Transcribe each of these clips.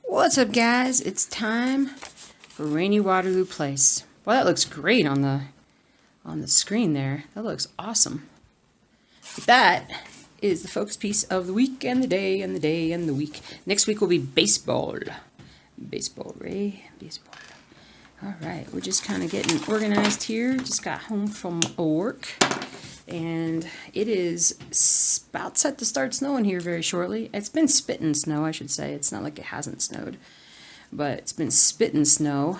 What's up, guys? It's time for Rainy Waterloo Place. Well, that looks great on the screen there. That looks awesome. But that is the focus piece of the week and the day and the day and the week. Next week will be baseball. Baseball, Ray. Baseball. All right, we're just kind of getting organized here. Just got home from work. And it is about set to start snowing here very shortly. It's been spitting snow, I should say. It's not like it hasn't snowed, but it's been spitting snow.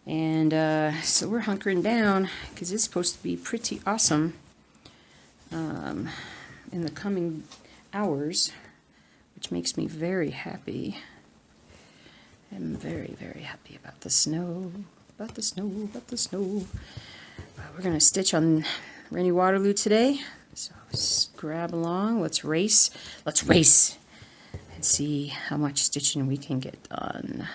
And so we're hunkering down because it's supposed to be pretty awesome in the coming hours, which makes me very happy. I'm very, very happy about the snow, about the snow, about the snow. We're going to stitch on Rainy Waterloo today, so grab along, let's race and see how much stitching we can get done.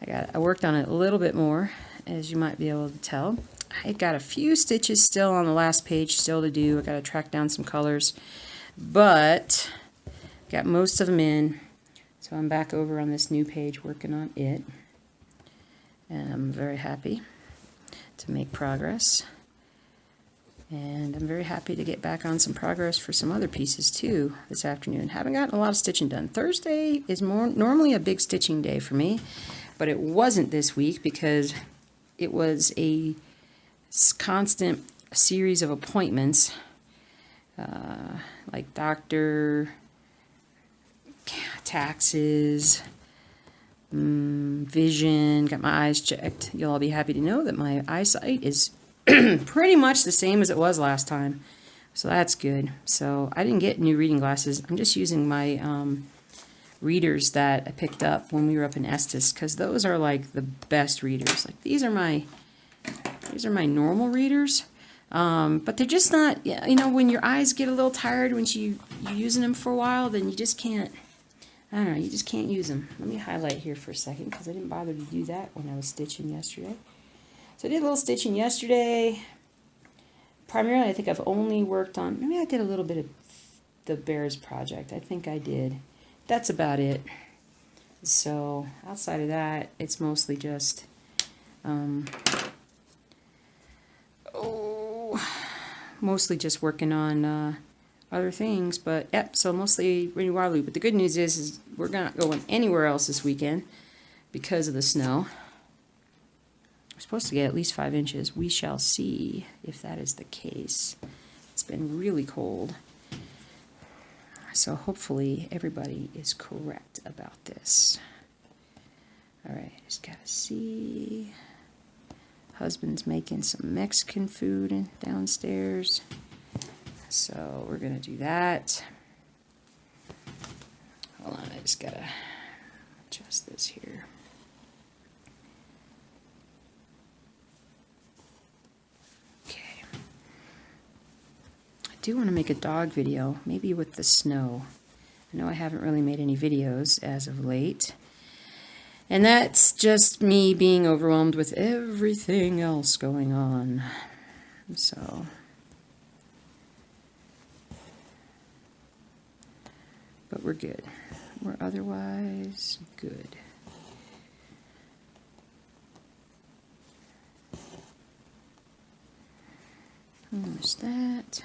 I worked on it a little bit more, as you might be able to tell. I got a few stitches still on the last page still to do. I got to track down some colors, but got most of them in, so I'm back over on this new page working on it, and I'm very happy to make progress. And I'm very happy to get back on some progress for some other pieces too this afternoon. Haven't gotten a lot of stitching done. Thursday is normally a big stitching day for me, but it wasn't this week because it was a constant series of appointments, like doctor, taxes, vision, got my eyes checked. You'll all be happy to know that my eyesight is pretty much the same as it was last time, so that's good. So I didn't get new reading glasses. I'm just using my readers that I picked up when we were up in Estes, because those are like the best readers. Like these are my normal readers, but they're just not, you know, when your eyes get a little tired when you're using them for a while, then you just can't, I don't know, you just can't use them. Let me highlight here for a second because I didn't bother to do that when I was stitching yesterday. So I did a little stitching yesterday. Primarily, I think I've only worked on, maybe I did a little bit of the Bears project. I think I did. That's about it. So outside of that, it's mostly just, mostly just working on other things. But yep, so mostly Rainy Waterloo. But the good news is we're not going anywhere else this weekend because of the snow. We're supposed to get at least 5 inches. We shall see if that is the case. It's been really cold. So hopefully everybody is correct about this. Alright, just gotta see. Husband's making some Mexican food downstairs. So we're gonna do that. Hold on, I just gotta adjust this here. I do want to make a dog video, maybe with the snow. I know I haven't really made any videos as of late. And that's just me being overwhelmed with everything else going on. So, but we're good. We're otherwise good. There's that.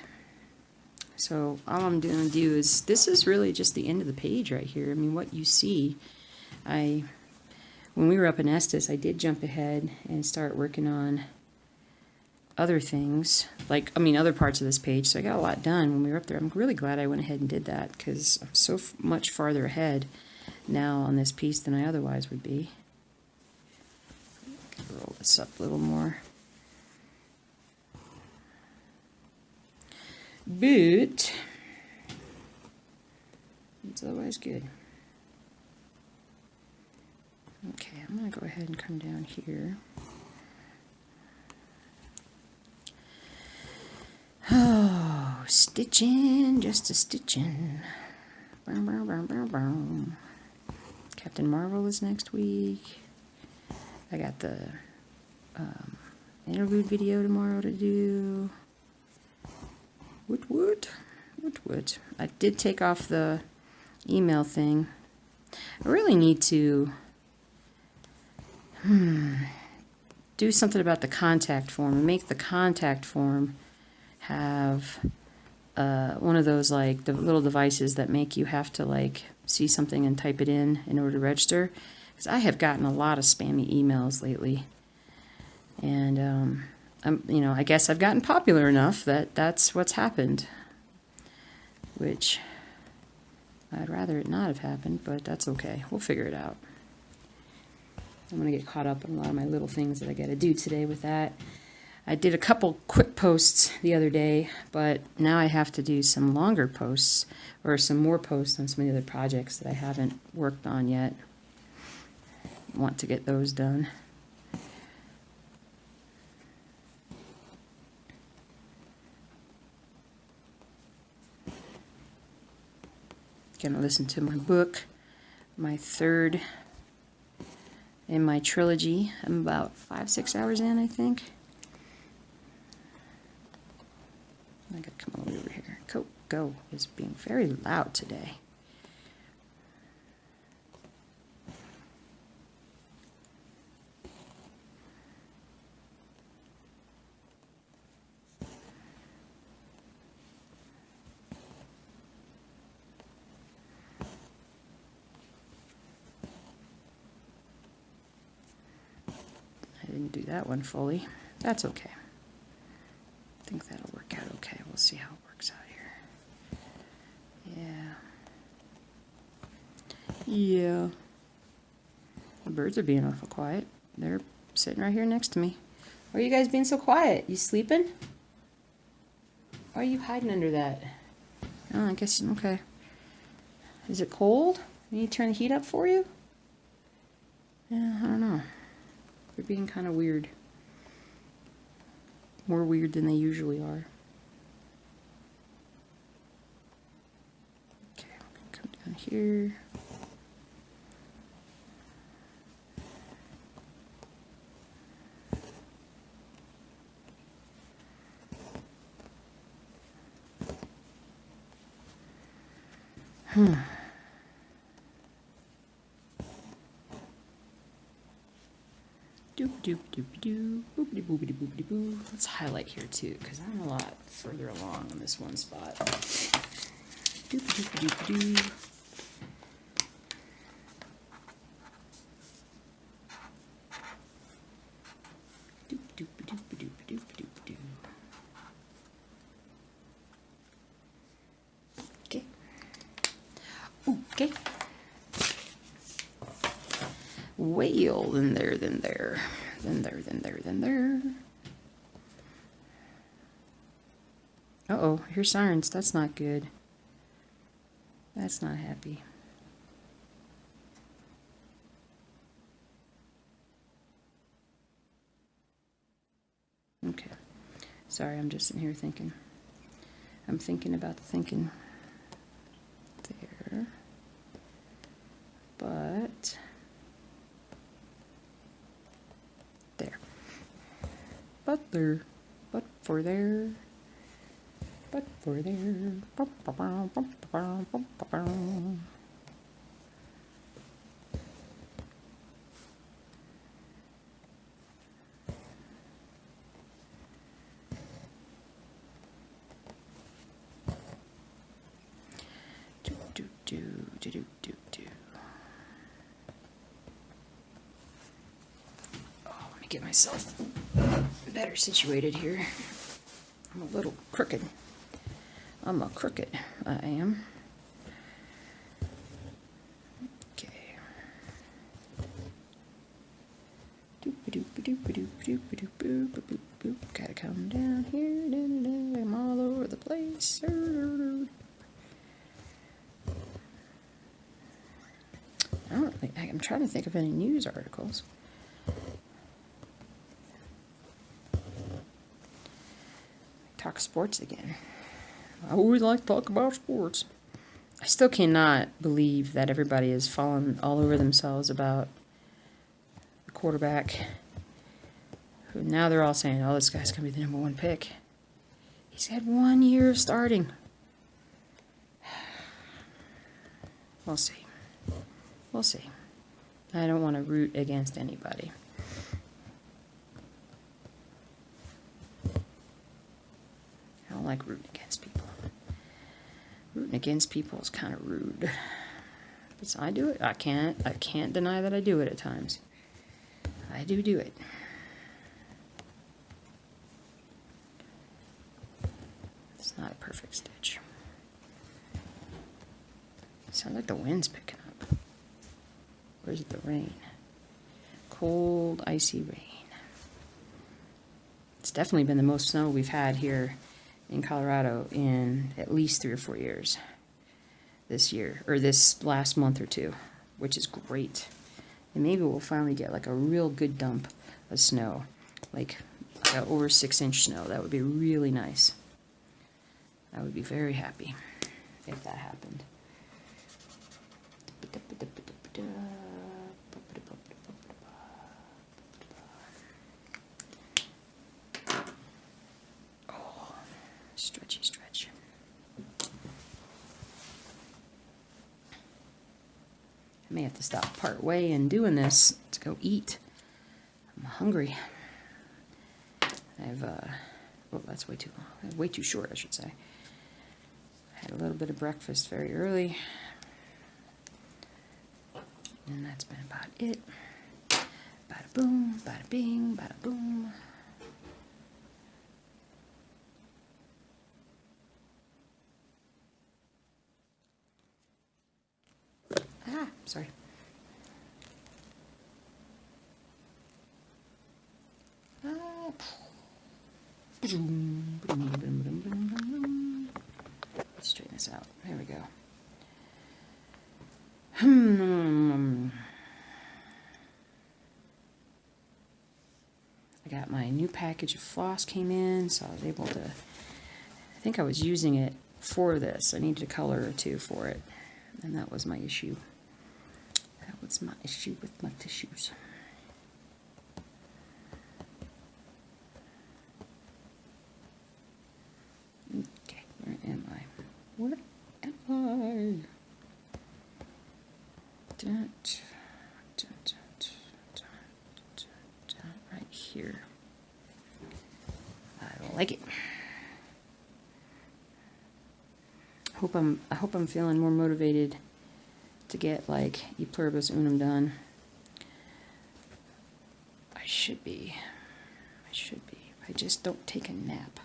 So all I'm going to do is, this is really just the end of the page right here. I mean, what you see, when we were up in Estes, I did jump ahead and start working on other things, like, I mean, other parts of this page. So I got a lot done when we were up there. I'm really glad I went ahead and did that because I'm so much farther ahead now on this piece than I otherwise would be. Roll this up a little more. But it's otherwise good. Okay, I'm going to go ahead and come down here. Oh, stitching, just a stitching. Captain Marvel is next week. I got the interlude video tomorrow to do. Woot woot. I did take off the email thing I really need to do something about the contact form and make the contact form have one of those like the little devices that make you have to like see something and type it in order to register. Because I have gotten a lot of spammy emails lately, and I guess I've gotten popular enough that that's what's happened, which I'd rather it not have happened, but that's okay. We'll figure it out. I'm going to get caught up on a lot of my little things that I got to do today with that. I did a couple quick posts the other day, but now I have to do some longer posts, or some more posts on some of the other projects that I haven't worked on yet. Want to get those done. Gonna listen to my book, my third in my trilogy. I'm about 5-6 hours in, I think. I gotta come all the way over here. Go is being very loud today. I didn't do that one fully. That's okay. I think that'll work out okay. We'll see how it works out here. Yeah. The birds are being awful quiet. They're sitting right here next to me. Why are you guys being so quiet? You sleeping? Why are you hiding under that? Oh, I guess, okay. Is it cold? You need to turn the heat up for you? Yeah, I don't know. They're being kind of weird. More weird than they usually are. Okay, I'm gonna come down here. Doop doop doop doo, boopity boopity boopity boo. Let's highlight here too, because I'm a lot further along on this one spot. Doop doop doop doo. Doop doop doop doop doop doop doo. Okay. Okay. Well, then there. Uh-oh, here's sirens. That's not good. That's not happy. Okay. Sorry, I'm just in here thinking. I'm thinking about the thinking. There. But... there. But there. But for there. But for there. Oh, let me get myself better situated here. I'm a little crooked. I'm a crooked. I am. Okay. Gotta come down here. I'm all over the place. I'm trying to think of any news articles. Talk sports again. I always like to talk about sports. I still cannot believe that everybody has fallen all over themselves about the quarterback. Who now they're all saying, oh, this guy's going to be the #1 pick. He's had 1 year of starting. We'll see. We'll see. I don't want to root against anybody. I don't like rooting against people. Rooting against people is kind of rude. But I do it. I can't deny that I do it at times. I do it. It's not a perfect stitch. Sounds like the wind's picking up. Where's the rain? Cold, icy rain. It's definitely been the most snow we've had here in Colorado in at least 3 or 4 years this year, or this last month or two, which is great. And maybe we'll finally get like a real good dump of snow, like over 6-inch snow. That would be really nice. I would be very happy if that happened. Oh, stretchy stretch. I may have to stop part way in doing this to go eat. I'm hungry. Oh, that's way too long. Way too short, I should say. I had a little bit of breakfast very early. And that's been about it. Bada boom, bada bing, bada boom. Ah, sorry. Let's straighten this out. There we go. I got my new package of floss came in, so I was able to, I think I was using it for this. I needed a color or two for it, and that was my issue. That was my issue with my tissues. Okay, where am I? Where am I? Right here. I don't like it. I hope I'm feeling more motivated to get like E Pluribus Unum done. I should be. I just don't take a nap.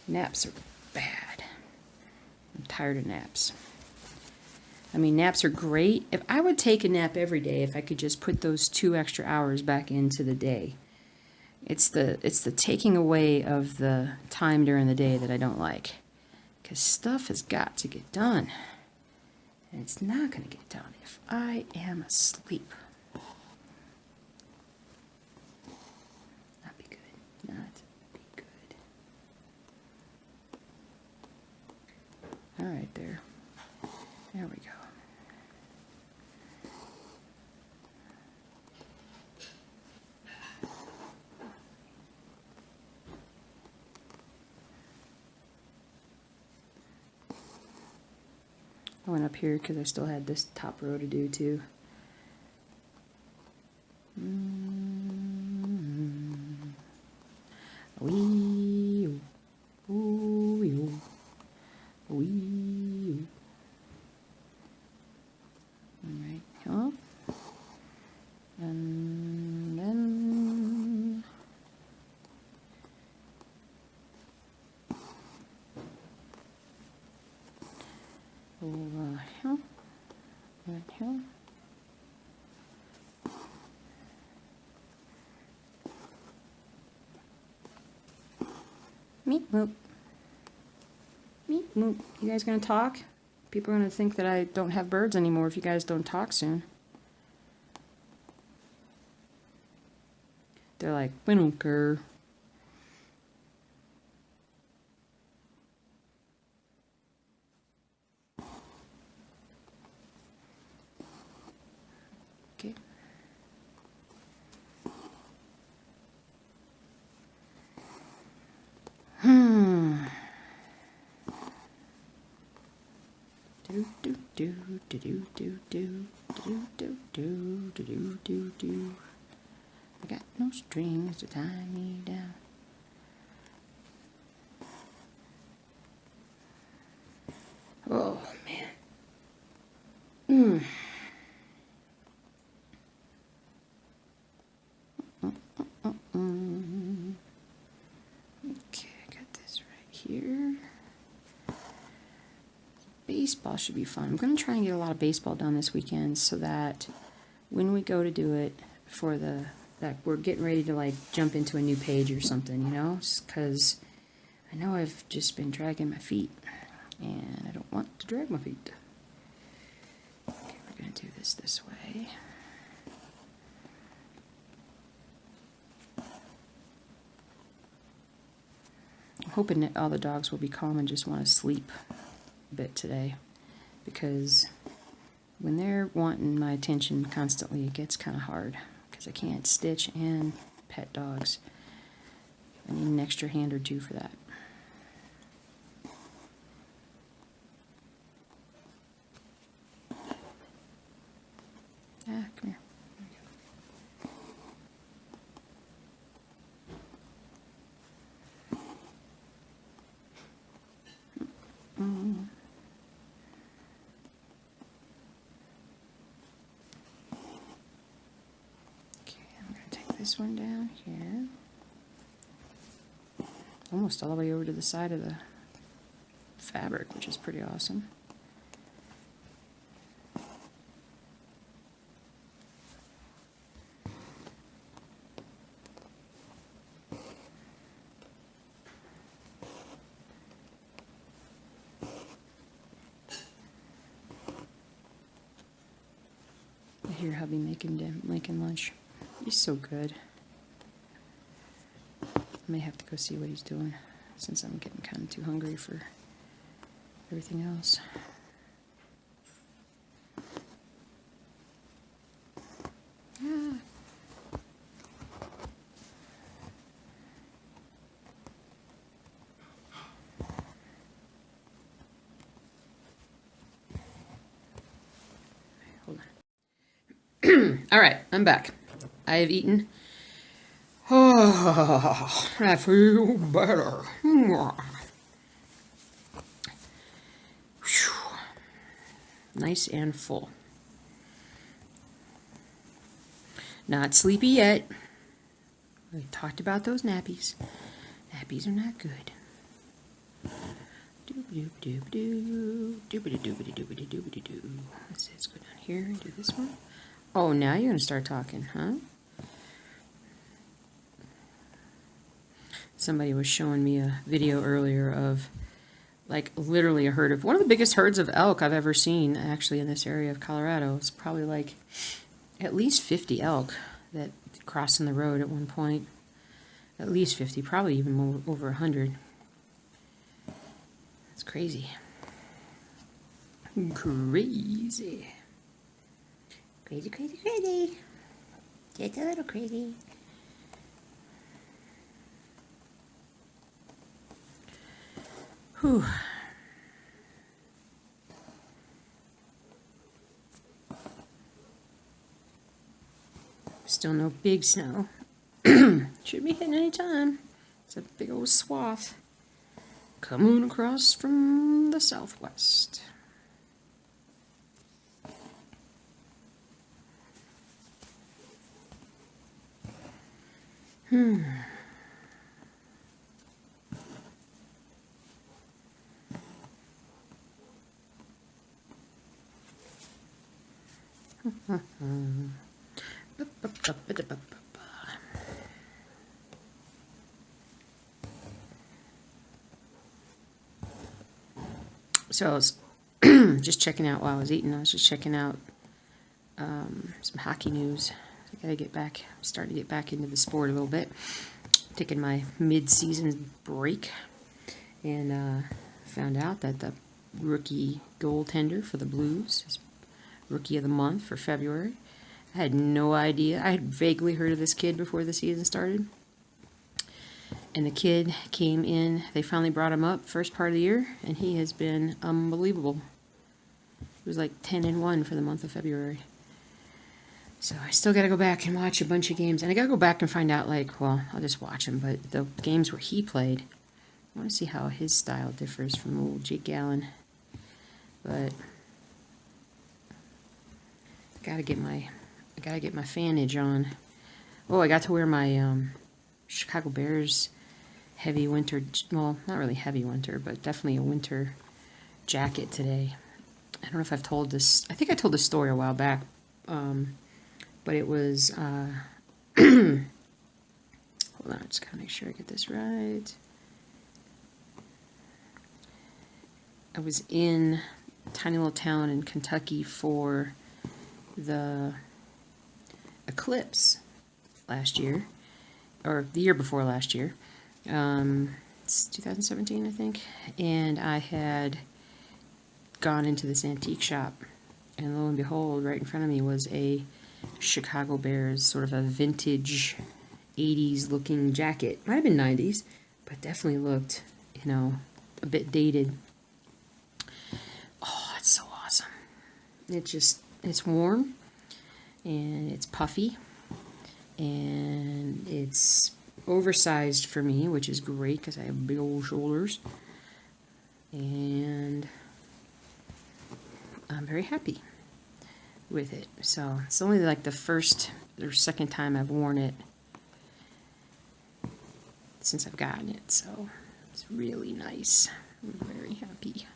Naps are bad. I'm tired of naps. I mean, naps are great. If I would take a nap every day, if I could just put those 2 extra hours back into the day. It's the taking away of the time during the day that I don't like. Because stuff has got to get done. And it's not going to get done if I am asleep. Not be good. Not be good. All right, there. There we go. I went up here because I still had this top row to do too. Wee, wee, wee. All right, huh? And then over here, right here. Meep moop. Meep moop. You guys gonna talk? People are gonna think that I don't have birds anymore if you guys don't talk soon. They're like, we don't care. Okay. Do, do. Do do do do do do do do do do do do. I got no strings to tie me down. Oh man. Okay, I got this right here. Baseball should be fun. I'm going to try and get a lot of baseball done this weekend so that when we go to do it for that we're getting ready to like jump into a new page or something, you know, because I know I've just been dragging my feet and I don't want to drag my feet. Okay, we're going to do this way. I'm hoping that all the dogs will be calm and just want to sleep a bit today, because when they're wanting my attention constantly, it gets kind of hard because I can't stitch and pet dogs. I need an extra hand or two for that. Ah, come here. This one down here, almost all the way over to the side of the fabric, which is pretty awesome. I hear hubby making lunch. He's so good. I may have to go see what he's doing since I'm getting kind of too hungry for everything else. Ah. Hold on. All right, I'm back. I have eaten. Oh, I feel better. Whew. Nice and full. Not sleepy yet. We talked about those nappies. Nappies are not good. Doobity-doobity-doo. Doobity-doobity-doobity-doobity-doo. Let's go down here and do this one. Oh, now you're going to start talking, huh? Somebody was showing me a video earlier of, like, literally a herd of, one of the biggest herds of elk I've ever seen, actually, in this area of Colorado. It's probably like at least 50 elk that crossing the road at one point. At least 50, probably even more, over 100. It's crazy. Crazy. Crazy, crazy, crazy. It's a little crazy. Whew. Still no big snow. Should be hitting any time. It's a big old swath coming across from the southwest. So I was just checking out while I was eating. I was just checking out some hockey news. I gotta get back. I'm starting to get back into the sport a little bit. Taking my mid-season break, and found out that the rookie goaltender for the Blues is Rookie of the Month for February. I had no idea. I had vaguely heard of this kid before the season started. And the kid came in, they finally brought him up first part of the year, and he has been unbelievable. It was like 10-1 for the month of February. So I still got to go back and watch a bunch of games. And I got to go back and find out, like, well, I'll just watch them. But the games where he played, I want to see how his style differs from old Jake Gallen. But I gotta get my fanage on. Oh, I got to wear my Chicago Bears heavy winter, well, not really heavy winter, but definitely a winter jacket today. I don't know if I've told this. I think I told this story a while back. But it was, hold on, I just gotta make sure I get this right. I was in a tiny little town in Kentucky for the eclipse last year, or the year before last year. It's 2017, I think. And I had gone into this antique shop, and lo and behold, right in front of me was a Chicago Bears, sort of a vintage 80s looking jacket. Might have been 90s, but definitely looked, you know, a bit dated. Oh, it's so awesome. It's warm, and it's puffy, and it's oversized for me, which is great because I have big old shoulders, and I'm very happy with it. So it's only like the first or second time I've worn it since I've gotten it, so it's really nice. I'm very happy.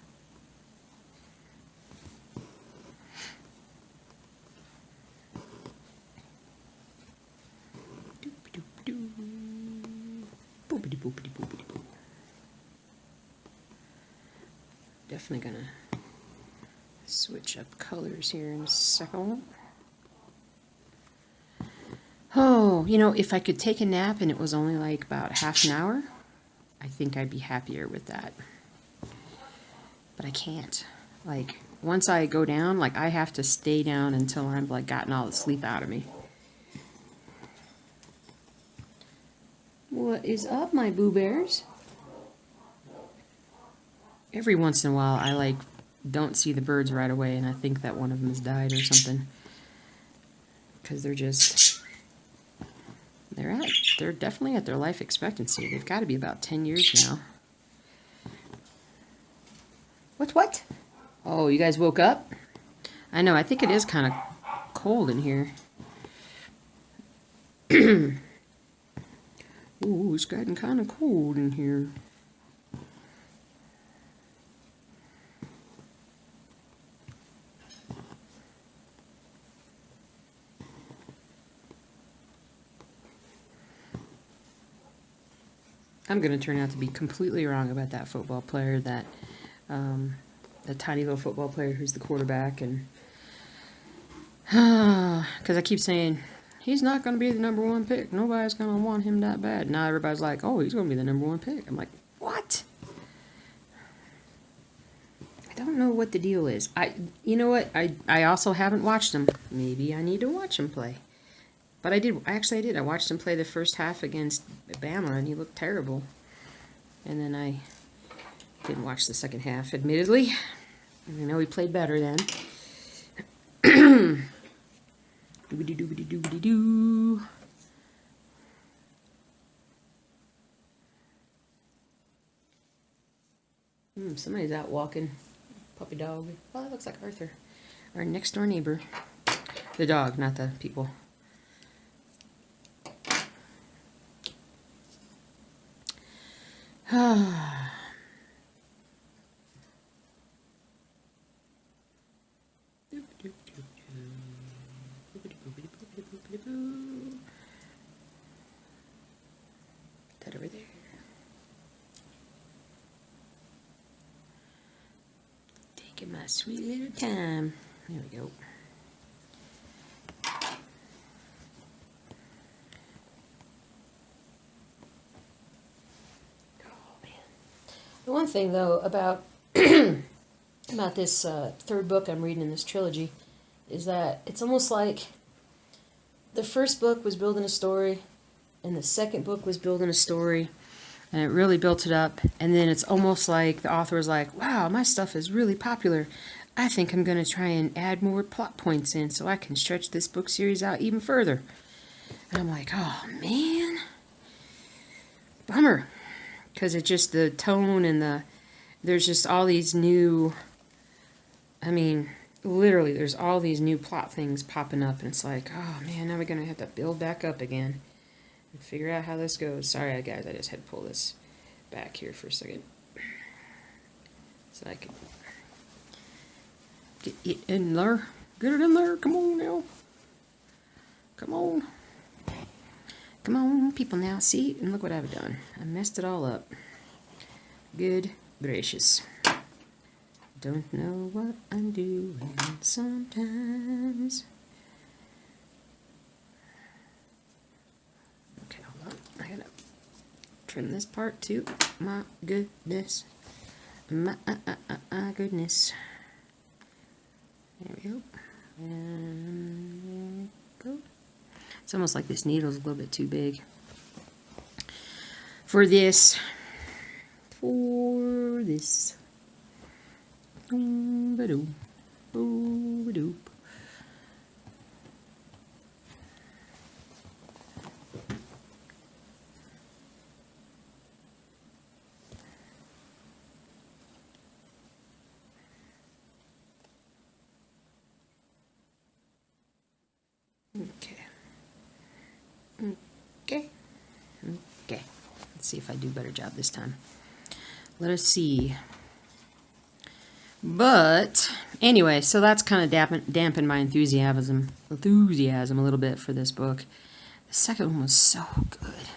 Definitely gonna switch up colors here in a second. Oh, you know, if I could take a nap and it was only like about half an hour, I think I'd be happier with that. But I can't. Like, once I go down, like, I have to stay down until I've, like, gotten all the sleep out of me. What is up, my Boo Bears? Every once in a while, I, like, don't see the birds right away, and I think that one of them has died or something. Because they're definitely at their life expectancy. They've got to be about 10 years now. What? Oh, you guys woke up? I know, I think it is kind of cold in here. Ooh, it's getting kind of cold in here. I'm going to turn out to be completely wrong about that football player, that the tiny little football player who's the quarterback, and because I keep saying he's not going to be the #1 pick. Nobody's going to want him that bad. Now everybody's like, oh, he's going to be the #1 pick. I'm like, what? I don't know what the deal is. You know what? I also haven't watched him. Maybe I need to watch him play. But I did. Actually, I did. I watched him play the first half against Bama, and he looked terrible. And then I didn't watch the second half, admittedly. I know he played better then. Doobity-doobity-doobity-doo. Somebody's out walking. Puppy dog. Oh, that looks like Arthur. Our next door neighbor. The dog, not the people. That over there. Taking my sweet little time. There we go. The one thing, though, about about this third book I'm reading in this trilogy is that it's almost like the first book was building a story, and the second book was building a story, and it really built it up, and then it's almost like the author was like, wow, my stuff is really popular. I think I'm going to try and add more plot points in so I can stretch this book series out even further. And I'm like, oh man, bummer. Because it's just the tone and there's just all these new, I mean, literally there's all these new plot things popping up. And it's like, oh man, now we're going to have to build back up again and figure out how this goes. Sorry guys, I just had to pull this back here for a second. So I can get it in there. Get it in there. Come on now. Come on. Come on, people now. See? And look what I've done. I messed it all up. Good gracious. Don't know what I'm doing sometimes. Okay, hold on. I gotta trim this part too. My goodness. My goodness. There we go. And there we go. It's almost like this needle's a little bit too big for this. Ba-doop. Ba-doop. Okay. Let's see if I do a better job this time. Let us see. But anyway, so that's kind of dampened my enthusiasm a little bit for this book. The second one was so good,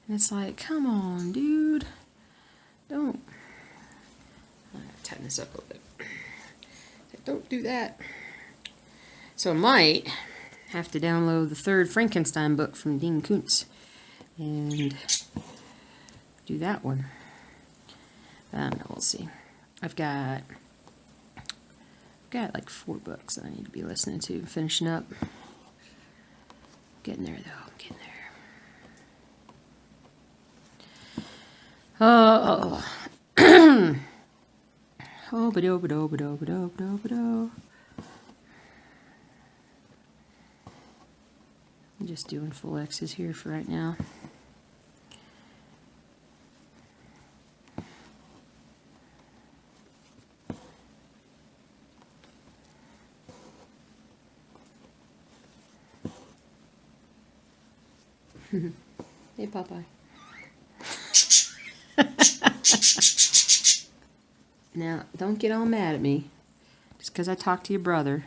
and it's like, come on, dude, don't. I'm gonna tighten this up a little bit. Don't do that. So I might have to download the third Frankenstein book from Dean Koontz and do that one. I don't know, we'll see. I've got like 4 books that I need to be listening to, finishing up. Getting there though, I'm getting there. Oh, ba-do. I'm just doing full X's here for right now. Hey, Popeye. Now, don't get all mad at me just because I talked to your brother.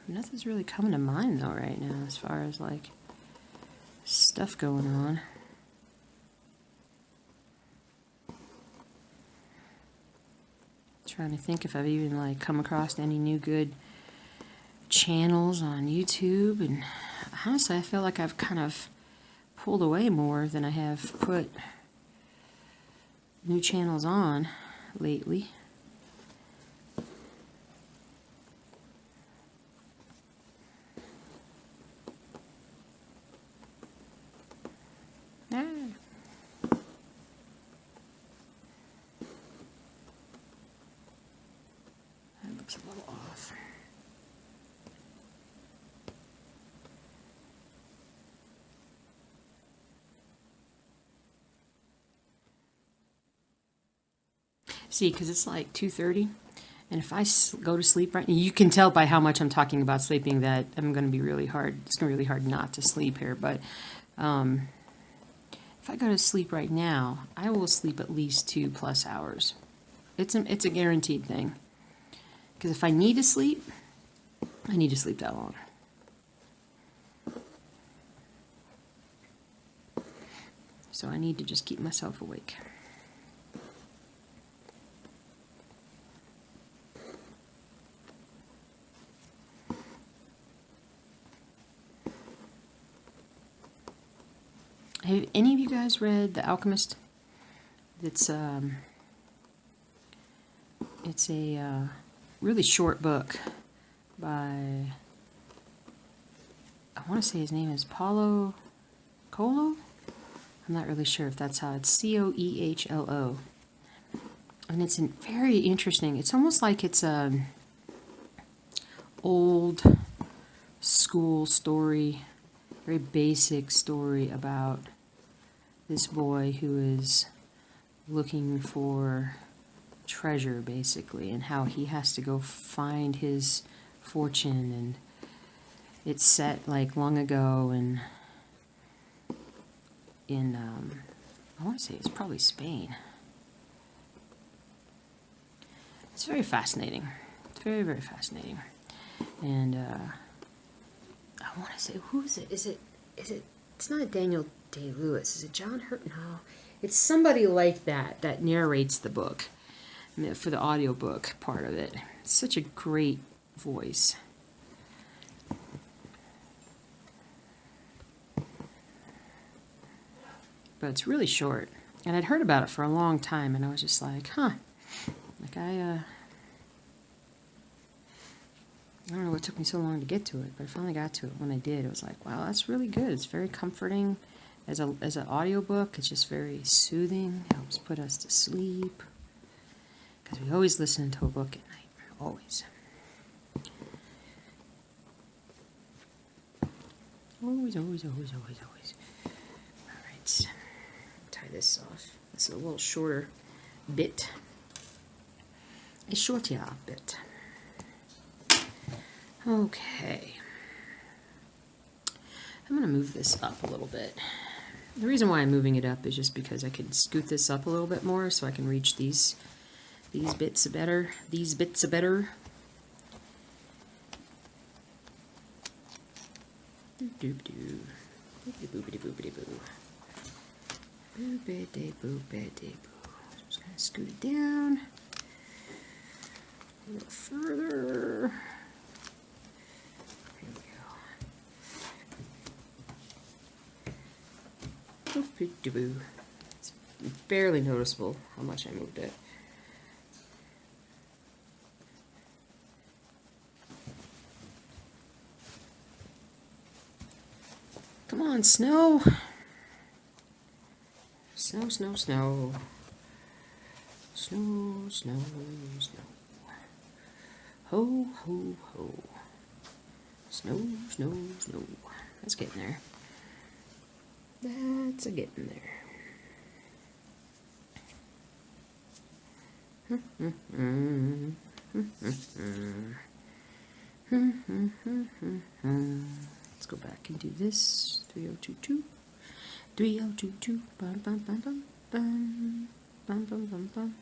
Nothing's really coming to mind though right now as far as like stuff going on. Trying to think if I've even like come across any new good channels on YouTube, and honestly I feel like I've kind of pulled away more than I have put new channels on lately. A little off. See, because it's like 2:30, and if I go to sleep right now, you can tell by how much I'm talking about sleeping that I'm going to be really hard. It's going to be really hard not to sleep here, but if I go to sleep right now, I will sleep at least 2+ hours. It's a guaranteed thing. Because if I need to sleep, I need to sleep that long. So I need to just keep myself awake. Have any of you guys read The Alchemist? It's a really short book by, I want to say his name is Paulo Coelho. I'm not really sure if that's how it's Coehlo. And it's very interesting. It's almost like it's a old school story, very basic story about this boy who is looking for treasure, basically, and how he has to go find his fortune. And it's set like long ago, and in I want to say it's probably Spain. It's very fascinating. It's very, very fascinating. And I want to say, who is it? Is it? It's not Daniel Day-Lewis. Is it John Hurt? No. It's somebody like that narrates the book for the audiobook part of it. It's such a great voice. But it's really short. And I'd heard about it for a long time, and I was just like, huh. Like I don't know what took me so long to get to it, but I finally got to it. When I did, it was like, wow, that's really good. It's very comforting as an audiobook. It's just very soothing. It helps put us to sleep. Because we always listen to a book at night. Always. Always, always, always, always, always. All right. Tie this off. This is a little shorter bit. A shorter bit. Okay. I'm going to move this up a little bit. The reason why I'm moving it up is just because I can scoot this up a little bit more so I can reach these bits better. These bits are better. Doop-doo. Boopity-boopity-boopity-boo. Boopity-boopity-boo. Just going to scoot it down a little further. Here we go. Boopity-boo. It's barely noticeable how much I moved it. Come on, snow. Snow, snow, snow. Snow, snow, snow. Ho, ho, ho. Snow, snow, snow. That's getting there. That's a getting there. Let's go back and do this. 3022. 3022. Bum, bum, bum, bum, bum. Bum, bum, bum, bum.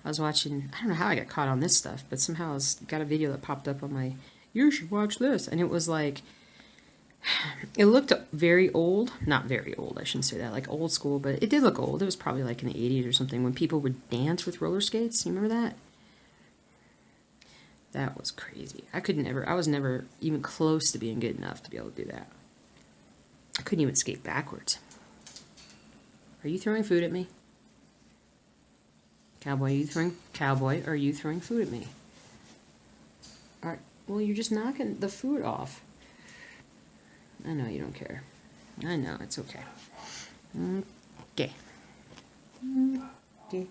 I was watching, I don't know how I got caught on this stuff, but somehow I got a video that popped up on my, you should watch this. And it was like, it looked very old. Not very old, I shouldn't say that. Like old school, but it did look old. It was probably like in the 80s or something when people would dance with roller skates. You remember that? That was crazy. I was never even close to being good enough to be able to do that. I couldn't even skate backwards. Are you throwing food at me? Cowboy, are you throwing food at me? Alright, well, you're just knocking the food off. I know you don't care. I know, it's okay. Okay. Okay.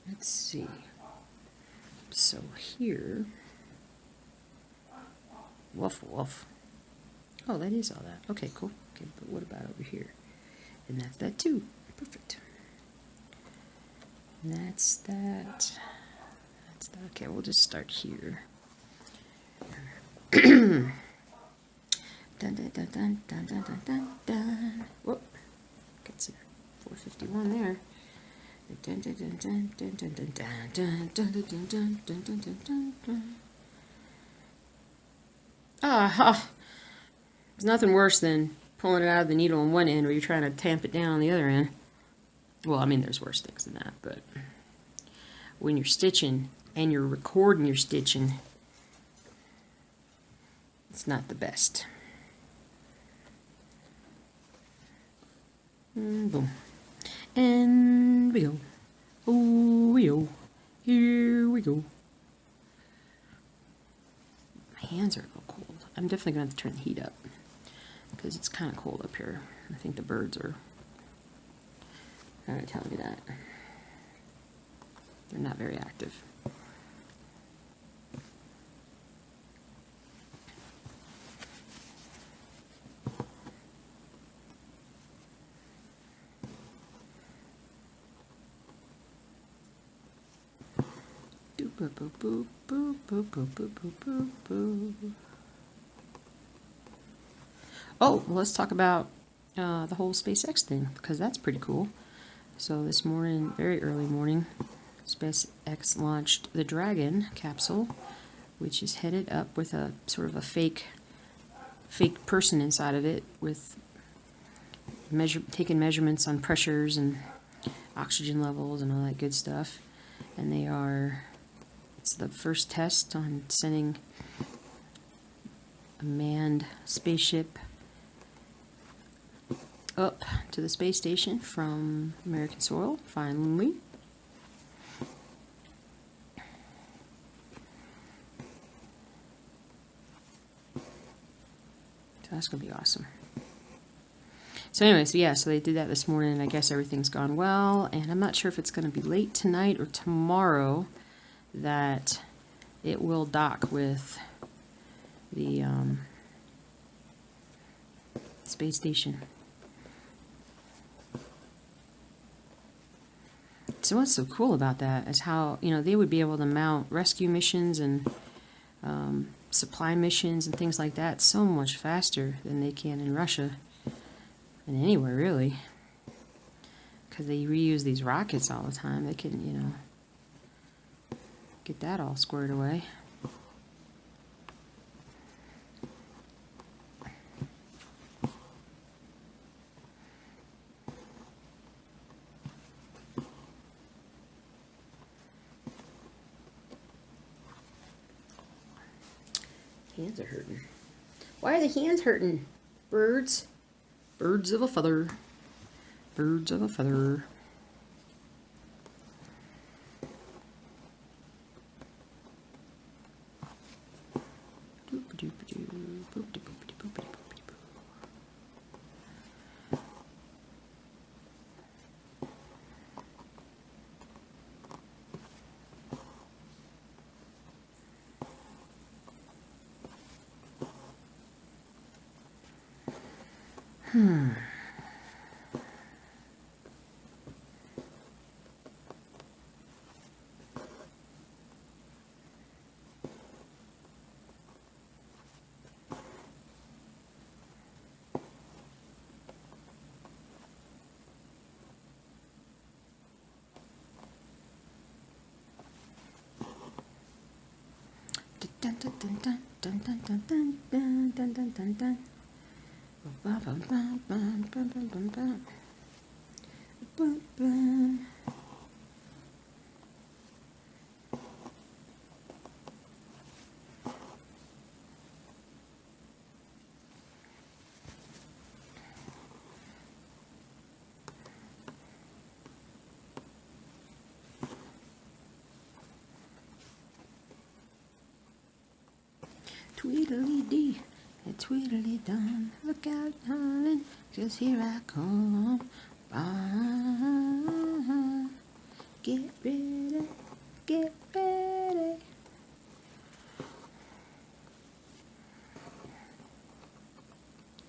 Let's see. So here, woof woof. Oh, that is all that. Okay, cool. Okay, but what about over here? And that's that too. Perfect. And that's that. That's that. Okay, we'll just start here. Dun dun dun dun dun dun dun dun dun. Whoop. Gets it. 451 there. Dun dun dun dun dun dun dun dun dun dun dun dun dun dun dun dun. There's nothing worse than pulling it out of the needle on one end where you're trying to tamp it down on the other end. Well, I mean, there's worse things than that, but when you're stitching and you're recording your stitching, it's not the best. And boom. And we go. Oh, we go. Here we go. My hands are a little cold. I'm definitely going to have to turn the heat up because it's kind of cold up here. I think the birds are telling me that. They're not very active. Boop, boop, boop, boop, boop, boop, boop, boop, boop. Oh, well, let's talk about the whole SpaceX thing, because that's pretty cool. So this morning, very early morning, SpaceX launched the Dragon capsule, which is headed up with a sort of a fake person inside of it, with taking measurements on pressures and oxygen levels and all that good stuff. And it's the first test on sending a manned spaceship up to the space station from American soil, finally. So that's going to be awesome. So anyways, yeah, so they did that this morning, and I guess everything's gone well, and I'm not sure if it's going to be late tonight or tomorrow that it will dock with the space station. So what's so cool about that is how, they would be able to mount rescue missions and supply missions and things like that so much faster than they can in Russia and anywhere really, because they reuse these rockets all the time. They can, get that all squared away. Hands are hurting. Why are the hands hurting? Birds. Birds of a feather. Birds of a feather. Dun dun dun dun dun dun dun dun dun dun dun dun. Bum bum bum bum bum bum bum bum. Bum bum. Tweedledee, a tweedledee-dum. Look out, darling, 'cause here I come. Get ready, get ready.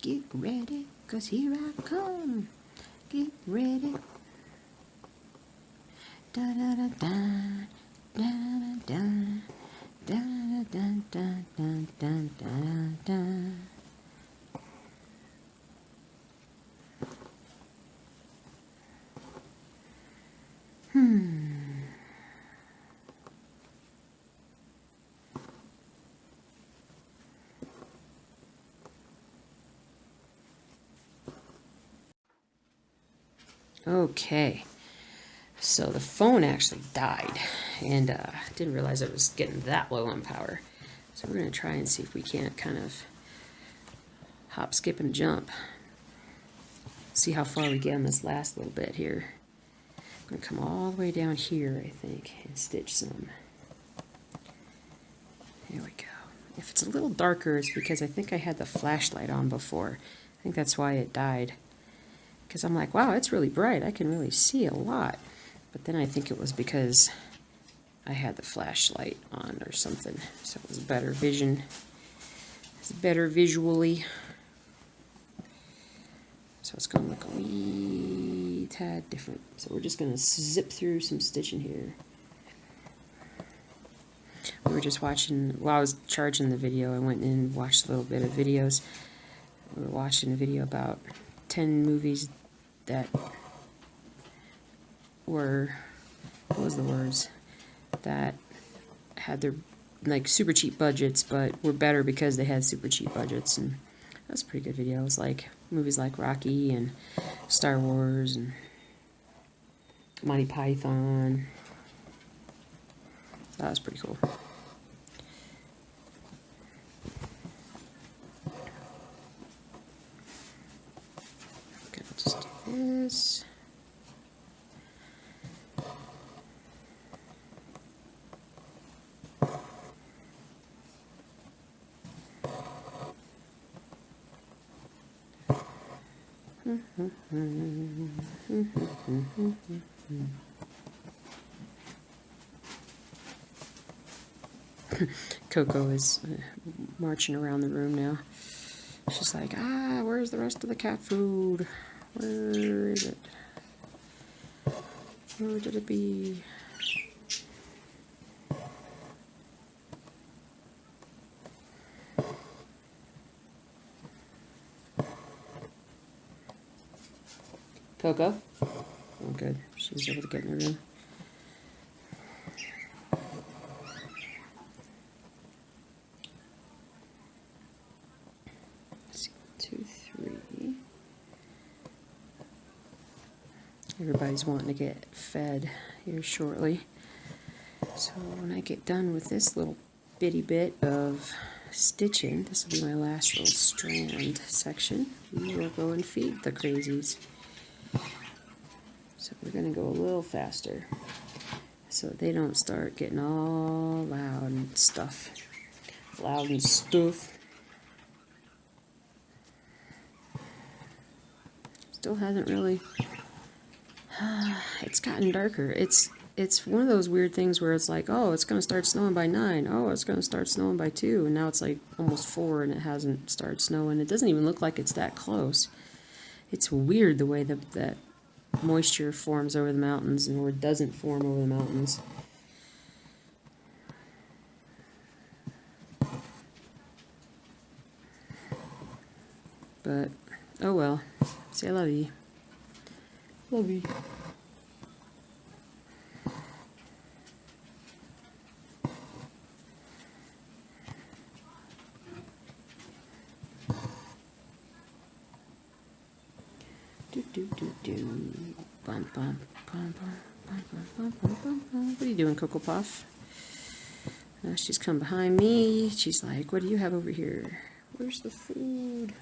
Get ready, 'cause here I come. Get ready. Da-da-da-da, da-da-da-da. Dun, dun, dun, dun, dun, dun, dun. Okay, so the phone actually died, and didn't realize it was getting that low on power. So we're going to try and see if we can't kind of hop, skip, and jump. See how far we get on this last little bit here. I'm going to come all the way down here, I think, and stitch some. There we go. If it's a little darker, it's because I think I had the flashlight on before. I think that's why it died. Because I'm like, wow, it's really bright. I can really see a lot. But then I think it was because I had the flashlight on or something. So it was better vision. It's better visually. So it's going to look a wee tad different. So we're just going to zip through some stitching here. We were just watching, while I was charging the video, I went and watched a little bit of videos. We were watching a video about 10 movies that were, what was the words? That had their, like, super cheap budgets, but were better because they had super cheap budgets. And that was a pretty good video. It was like movies like Rocky and Star Wars and Monty Python. So that was pretty cool. Okay, I'll just do this. Coco is marching around the room now. She's like, ah, where's the rest of the cat food? Where is it? Where did it be? Coco? Oh, good. She's able to get in the room. Let's see, 1, 2, 3. Everybody's wanting to get fed here shortly. So when I get done with this little bitty bit of stitching, this will be my last little strand section. We will go and feed the crazies. So we're going to go a little faster so they don't start getting all loud and stuff. Loud and stuff. Still hasn't really... it's gotten darker. It's one of those weird things where it's like, oh, it's going to start snowing by 9. Oh, it's going to start snowing by 2. And now it's like almost 4 and it hasn't started snowing. It doesn't even look like it's that close. It's weird the way that moisture forms over the mountains or doesn't form over the mountains. But, oh well. Say la vie. La vie. Do do do do. Bum bum bum bum bum bum bum bum bum. What are you doing, Cocoa Puff? Now she's come behind me. She's like, "What do you have over here? Where's the food?"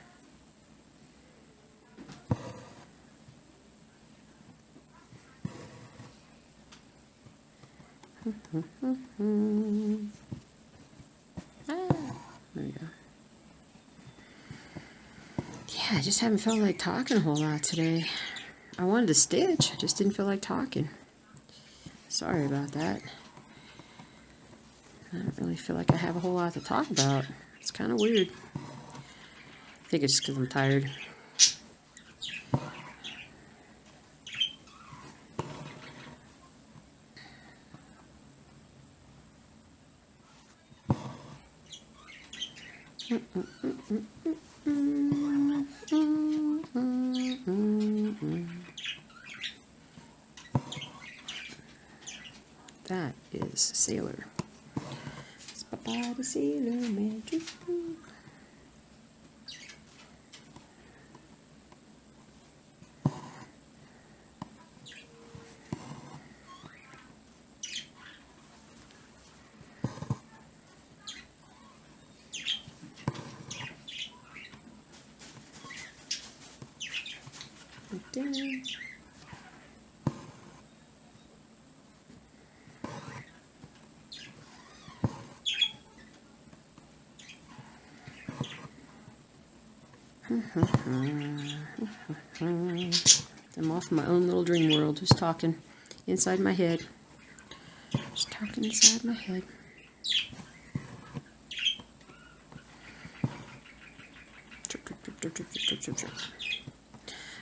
There you go. Yeah, I just haven't felt like talking a whole lot today. I wanted to stitch, I just didn't feel like talking. Sorry about that. I don't really feel like I have a whole lot to talk about. It's kind of weird. I think it's just because I'm tired. That is Sailor. It's Papa the Sailor Magic. down. I'm off in my own little dream world, just talking inside my head. Just talking inside my head.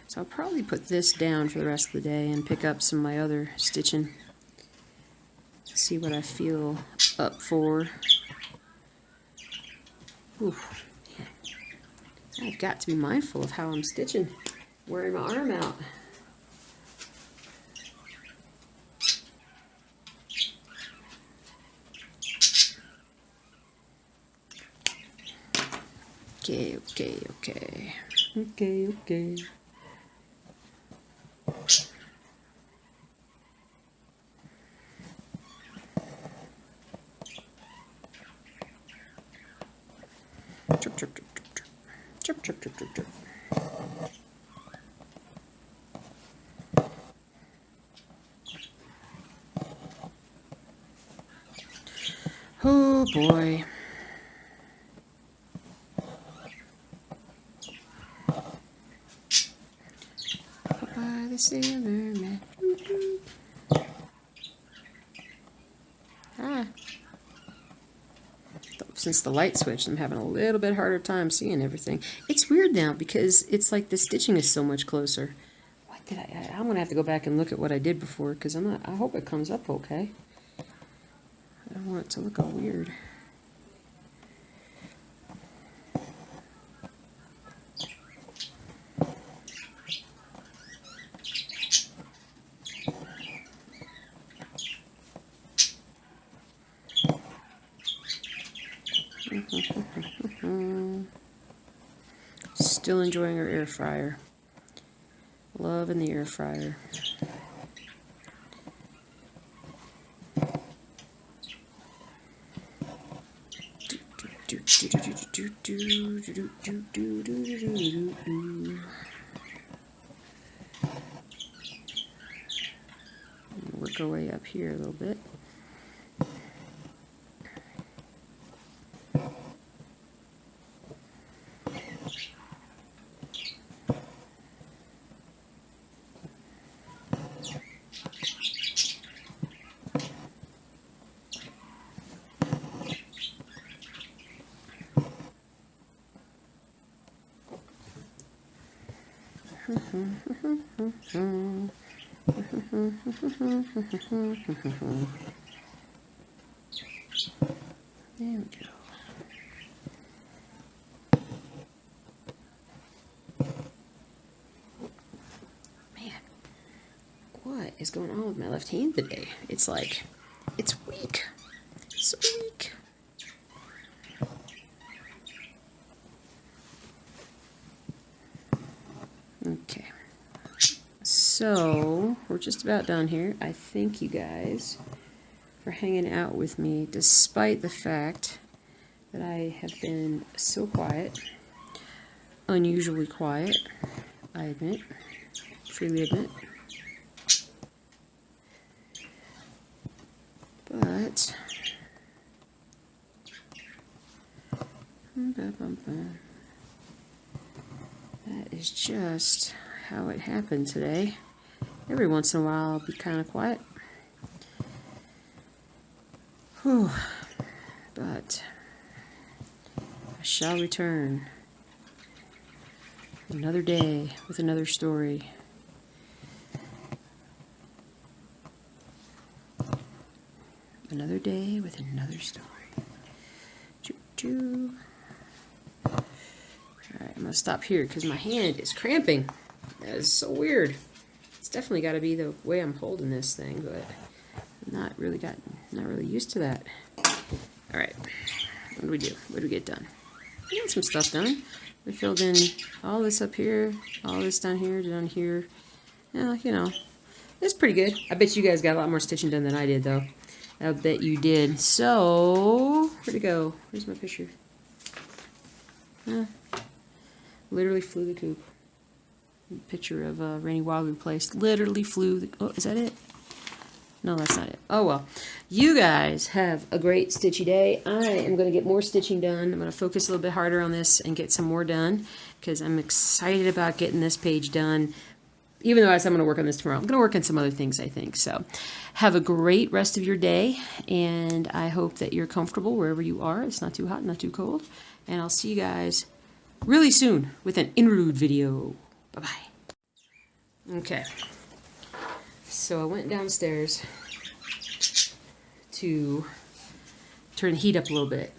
So I'll probably put this down for the rest of the day and pick up some of my other stitching. See what I feel up for. Ooh, man. I've got to be mindful of how I'm stitching, wearing my arm out. Okay. Chirp. Oh boy. By the sailor man. Since the light switched, I'm having a little bit harder time seeing everything. It's weird now because it's like the stitching is so much closer. What did I'm gonna have to go back and look at what I did before because I hope it comes up okay. I don't want it to look all weird. Still enjoying our air fryer. Loving the air fryer. Work our way up here a little bit. There we go. Man, what is going on with my left hand today? It's like, it's weak. So weak. Okay. So, we're just about done here. I thank you guys for hanging out with me despite the fact that I have been so quiet, unusually quiet, I admit, freely admit. But that is just how it happened today. Every once in a while I'll be kind of quiet. Whew. But I shall return another day with another story. Another day with another story. Choo-choo. Alright, I'm going to stop here because my hand is cramping. That is so weird. It's definitely got to be the way I'm holding this thing, but I'm not really used to that. Alright, what do we do? What do we get done? We got some stuff done. We filled in all this up here, all this down here, Yeah, you know, it's pretty good. I bet you guys got a lot more stitching done than I did, though. I bet you did. So, where'd it go? Where's my picture? Literally flew the coop. Picture of Rainy Waterloo Place. Literally flew. Oh, is that it? No, that's not it. Oh, well. You guys have a great stitchy day. I am going to get more stitching done. I'm going to focus a little bit harder on this and get some more done because I'm excited about getting this page done. Even though I said I'm going to work on this tomorrow, I'm going to work on some other things, I think. So have a great rest of your day, and I hope that you're comfortable wherever you are. It's not too hot, not too cold. And I'll see you guys really soon with an interlude video. Bye-bye. Okay. So I went downstairs to turn the heat up a little bit,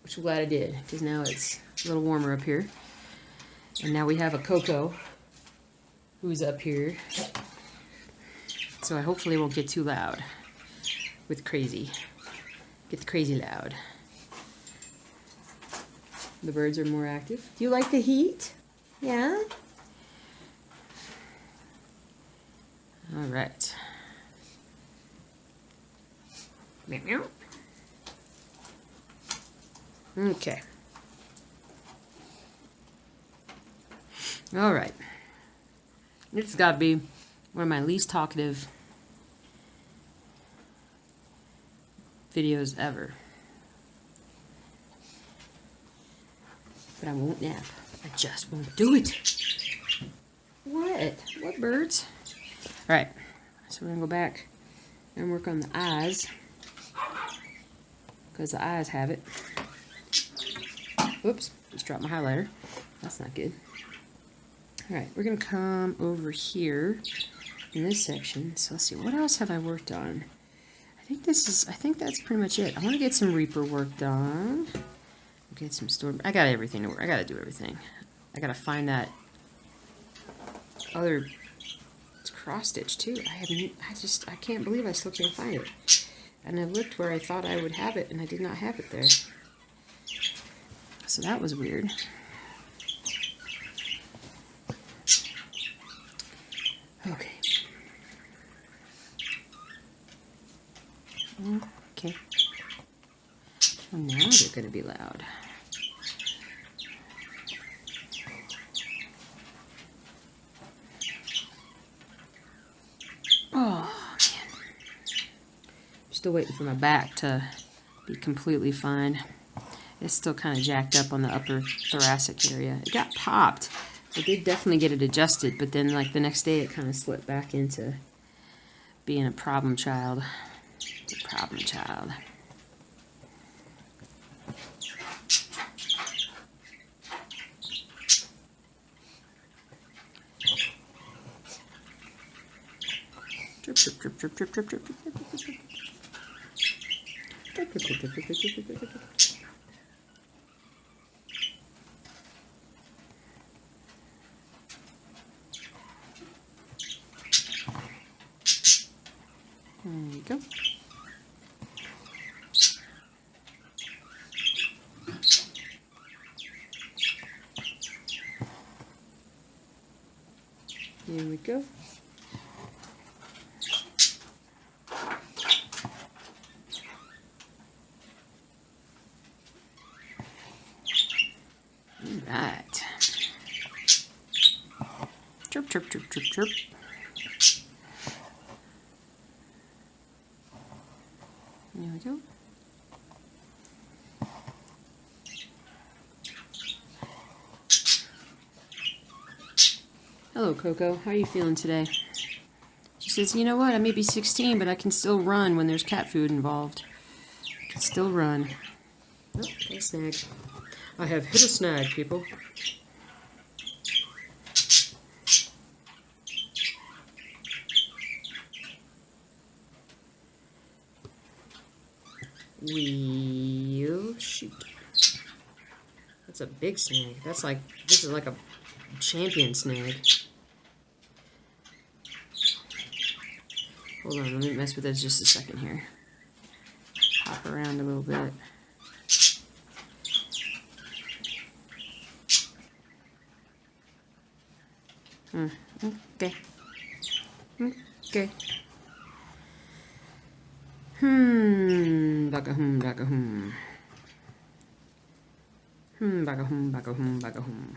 which I'm glad I did, because now it's a little warmer up here. And now we have a Coco who's up here. So I hopefully won't get too loud with crazy. Get the crazy loud. The birds are more active. Do you like the heat? Yeah? All right. Meow, meow. Okay. All right. This has got to be one of my least talkative videos ever. But I won't nap. I just won't do it. What? What birds? Alright, so we're going to go back and work on the eyes, because the eyes have it. Oops, just dropped my highlighter. That's not good. Alright, we're going to come over here in this section. So let's see, what else have I worked on? I think that's pretty much it. I want to get some Reaper work done. Get some Storm. I got everything to work. I got to do everything. I got to find that other cross stitch too. I can't believe I still can't find it. And I've looked where I thought I would have it, and I did not have it there. So that was weird. Okay. Okay. Well, now they're going to be loud. Oh, man. I'm still waiting for my back to be completely fine. It's still kind of jacked up on the upper thoracic area. It got popped. I did definitely get it adjusted, but then like the next day it kind of slipped back into being a problem child. It's a problem child. Drip, drip, drip, drip, drip, drip, drip, drip, drip, drip, drip. Drip, drip, drip, drip, drip, drip, drip, drip, drip. There you go. Here we go. Alright. Chirp, chirp, chirp, chirp, chirp. There we go. Hello, Coco. How are you feeling today? She says, you know what? I may be 16, but I can still run when there's cat food involved. I can still run. Oh, okay, snag. I have hit a snag, people. We'll shoot. That's a big snag. That's like, this is like a champion snag. Hold on, let me mess with this just a second here. Hop around a little bit. Okay. Okay. Bagahum, bagahum. Bagahum, bagahum, bagahum.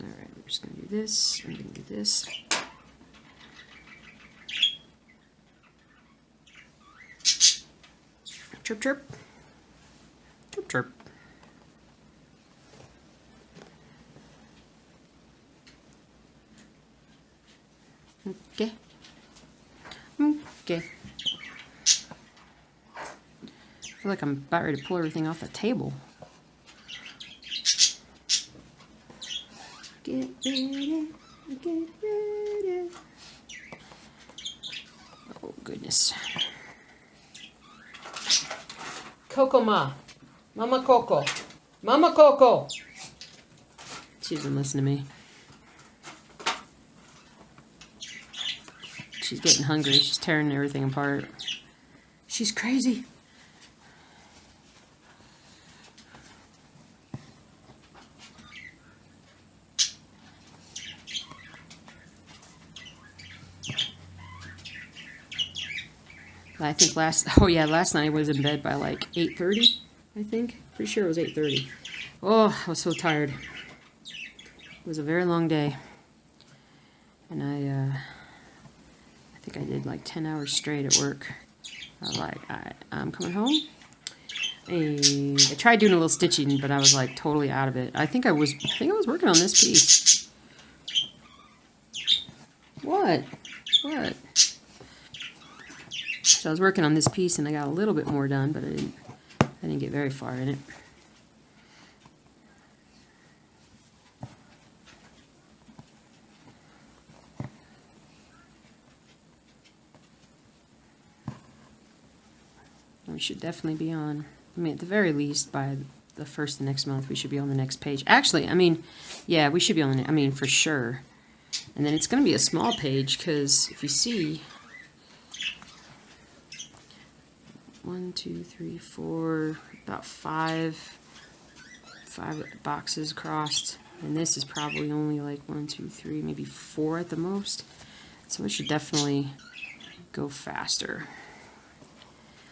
Alright. just gonna do this. I'm gonna do this. Chirp, chirp. Chirp, chirp. Okay. Okay. I feel like I'm about ready to pull everything off the table. Get ready. Get ready. Oh, goodness. Coco Ma. Mama Coco. Mama Coco. She doesn't listen to me. She's getting hungry. She's tearing everything apart. She's crazy. I think last night I was in bed by like 8:30, I think. Pretty sure it was 8:30. Oh, I was so tired. It was a very long day. And I think I did like 10 hours straight at work. I was like, I'm coming home. And I tried doing a little stitching, but I was like totally out of it. I think I was working on this piece. What? What? So I was working on this piece and I got a little bit more done, but I didn't get very far in it. We should definitely be on, I mean, at the very least, by the first of next month, we should be on the next page. Actually, I mean, yeah, we should be on the, I mean, for sure. And then it's going to be a small page, because if you see, 1, 2, 3, 4, about five boxes crossed. And this is probably only like 1, 2, 3, maybe 4 at the most. So it should definitely go faster.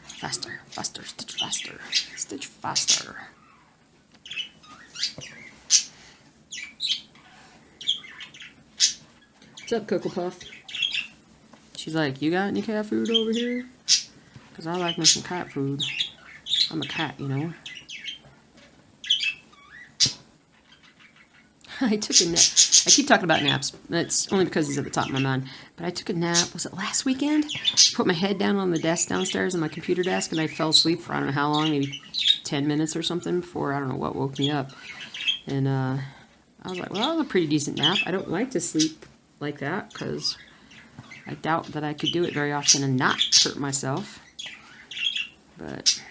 Faster, faster, stitch faster, stitch faster. What's up, Cocoa Puff? She's like, you got any cat food over here? Because I like me some cat food. I'm a cat, you know. I took a nap. I keep talking about naps. It's only because it's at the top of my mind. But I took a nap. Was it last weekend? Put my head down on the desk downstairs on my computer desk, and I fell asleep for I don't know how long, maybe 10 minutes or something before I don't know what woke me up. And I was like, well, that was a pretty decent nap. I don't like to sleep like that because I doubt that I could do it very often and not hurt myself. But,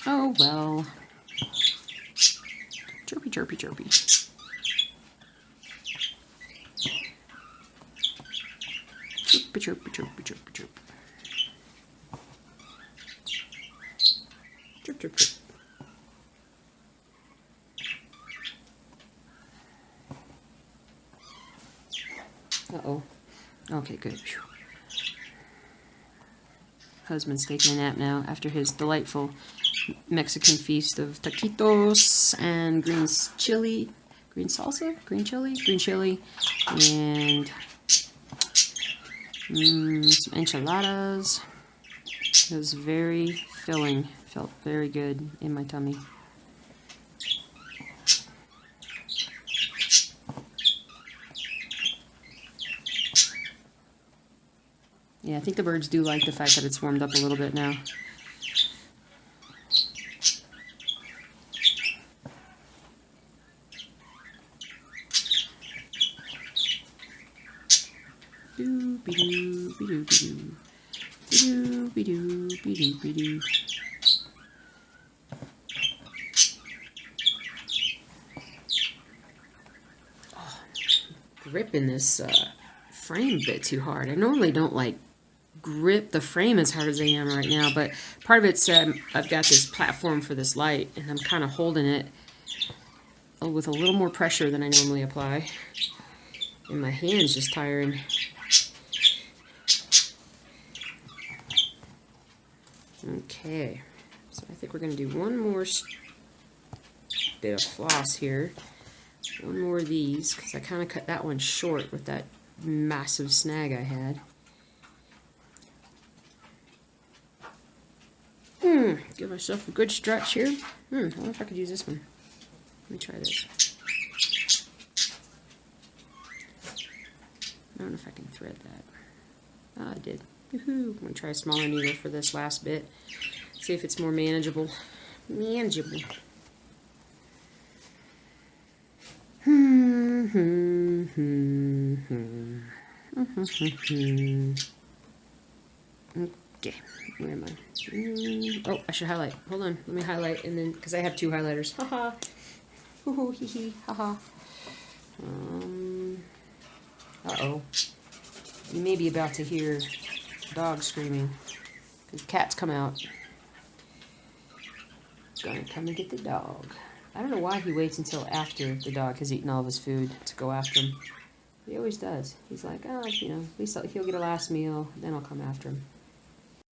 oh well. Chirpy, chirpy, chirpy. Chirpy, chirpy, chirpy, chirpy, chirpy. Chirp, chirp, chirp. Uh-oh. Okay, good. Husband's taking a nap now after his delightful Mexican feast of taquitos and green chili, green salsa, green chili, and some enchiladas. It was very filling. Felt very good in my tummy. Yeah, I think the birds do like the fact that it's warmed up a little bit now. Doo-be-doo, be-doo, be-doo, be-doo, be-doo, be-doo. Oh, gripping this frame a bit too hard. I normally don't like grip the frame as hard as I am right now, but part of it's I've got this platform for this light, and I'm kind of holding it with a little more pressure than I normally apply, and my hand's just tiring. Okay, so I think we're going to do one more bit of floss here. One more of these, because I kind of cut that one short with that massive snag I had. Give myself a good stretch here. I wonder if I could use this one. Let me try this. I don't know if I can thread that. Ah, I did. Woohoo! I'm going to try a smaller needle for this last bit. See if it's more manageable. Manageable. Okay, where am I? Oh, I should highlight. Hold on, let me highlight, and then, because I have two highlighters. Haha. Hoo hee hee. Haha. Uh-oh. You may be about to hear dogs screaming, because cats come out. Gonna come and get the dog. I don't know why he waits until after the dog has eaten all of his food to go after him. He always does. He's like, oh, you know, at least he'll get a last meal, then I'll come after him.